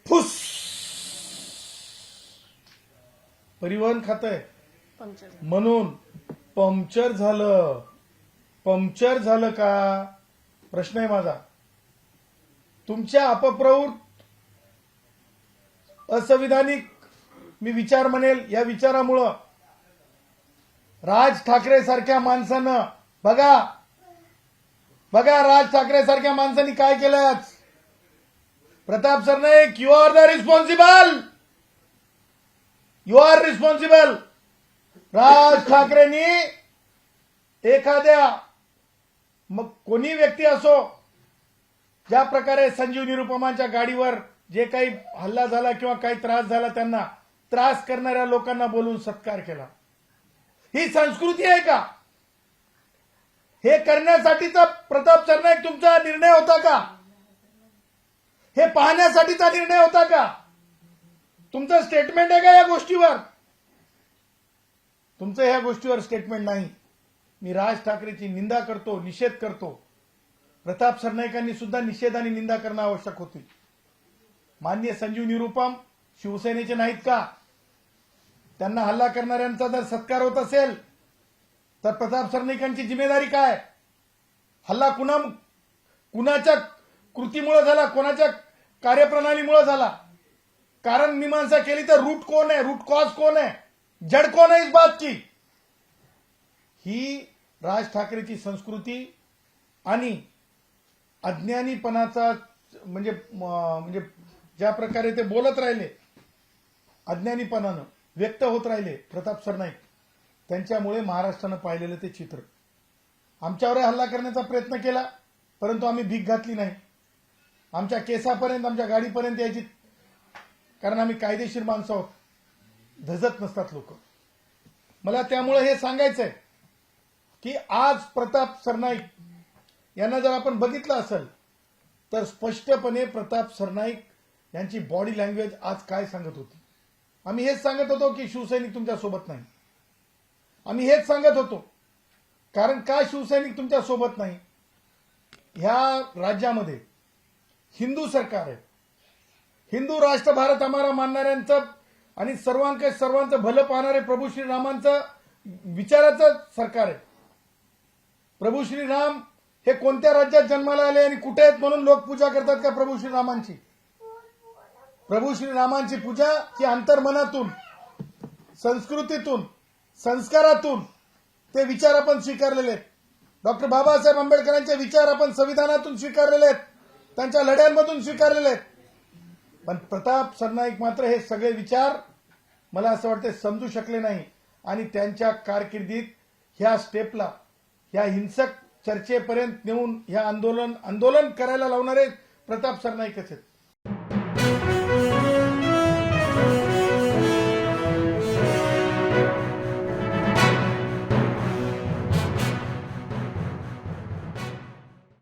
फुस परिवहन खातं म्हणून पंक्चर झालं. पंक्चर झालं का प्रश्न आहे माझा. तुमच्या अपप्रवृत्त असंविधानिक मी विचार म्हणेल या विचारामुळं राज ठाकरे सारख्या माणसानं बघा राज ठाकरे सारख्या माणसांनी काय केलं. Pratap Sarnaik you are the responsible. You are responsible. Raj ठाकरेंनी एखाद्या मग कोणी व्यक्ती असो ज्या प्रकारे संजीव निरुपमांच्या गाडीवर जे काही हल्ला झाला किंवा काही त्रास झाला त्यांना त्रास करणाऱ्या लोकांना बोलून सत्कार केला. ही संस्कृती आहे का. हे करण्यासाठीचा प्रताप सरनाईक तुमचा निर्णय होता का. हे पाहण्यासाठीचा निर्णय होता का. तुमचं स्टेटमेंट आहे का या गोष्टीवर. तुमचं ह्या गोष्टीवर स्टेटमेंट नाही. मी राज ठाकरेची निंदा करतो निषेध करतो. प्रताप सरनाईकांनी सुद्धा निषेध आणि निंदा करणं आवश्यक होती. माननीय संजीव निरुपम शिवसेनेचे नाहीत का. त्यांना हल्ला करणाऱ्यांचा जर सत्कार होत असेल तर प्रताप सरनाईकांची जिम्मेदारी काय. हल्ला कुणाच्या कृतीमुळे झाला, कोणाच्या कार्यप्रणालीमुळे झाला. कारण मीमांसा केली तर रूट कौन है, रूट कॉज कौन है, जड़ कौन है इस बात की. ही राज ठाकरेची संस्कृती आणि अज्ञानीपणाचा म्हणजे ज्या प्रकारे ते बोलत राहिले अज्ञानीपणानं व्यक्त होत राहिले प्रताप सरनाईक, त्यांच्यामुळे महाराष्ट्रानं पाहिलेलं ते चित्र. आमच्यावर हल्ला करण्याचा प्रयत्न केला परंतु आम्ही भीक घातली नाही. आमच्या केसापर्यंत आमच्या गाडीपर्यंत यायची, कारण आम्ही कायदेशीर माणसं आहोत. धजत नसतात लोक. मला त्यामुळे हे सांगायचं आहे की आज प्रताप सरनाईक यांना जर आपण बघितलं असेल तर स्पष्टपणे प्रताप सरनाईक यांची बॉडी लँग्वेज आज काय सांगत होती. आम्ही हेच सांगत होतो की शिवसैनिक तुमच्या सोबत नाही. आम्ही हेच सांगत होतो. कारण का शिवसैनिक तुमच्या सोबत नाही. ह्या राज्यामध्ये हिंदू सरकार आहे. हिंदू राष्ट्र भारत हमारा मानणाऱ्यांचं आणि सर्वांचं भलं पाहणारे प्रभू श्रीरामांचं विचाराचं सरकार आहे. प्रभू श्रीराम हे कोणत्या राज्यात जन्माला आले आणि कुठे आहेत म्हणून लोक पूजा करतात का प्रभू श्रीरामांची. प्रभू श्रीरामांची पूजा ही अंतर्मनातून, संस्कृतीतून, संस्कारातून ते विचार आपण स्वीकारलेले आहेत. डॉक्टर बाबासाहेब आंबेडकरांचे विचार आपण संविधानातून स्वीकारलेले आहेत, त्यांच्या लढ्यांमधून स्वीकारलेले आहेत. पण प्रताप सरनाईक मात्र हे सगळे विचार मला असं वाटतं समजू शकले नाही आणि त्यांच्या कारकिर्दीत ह्या स्टेपला, ह्या हिंसक चर्चेपर्यंत नेऊन ह्या आंदोलन करायला लावणारे प्रताप सरनाईकच आहेत.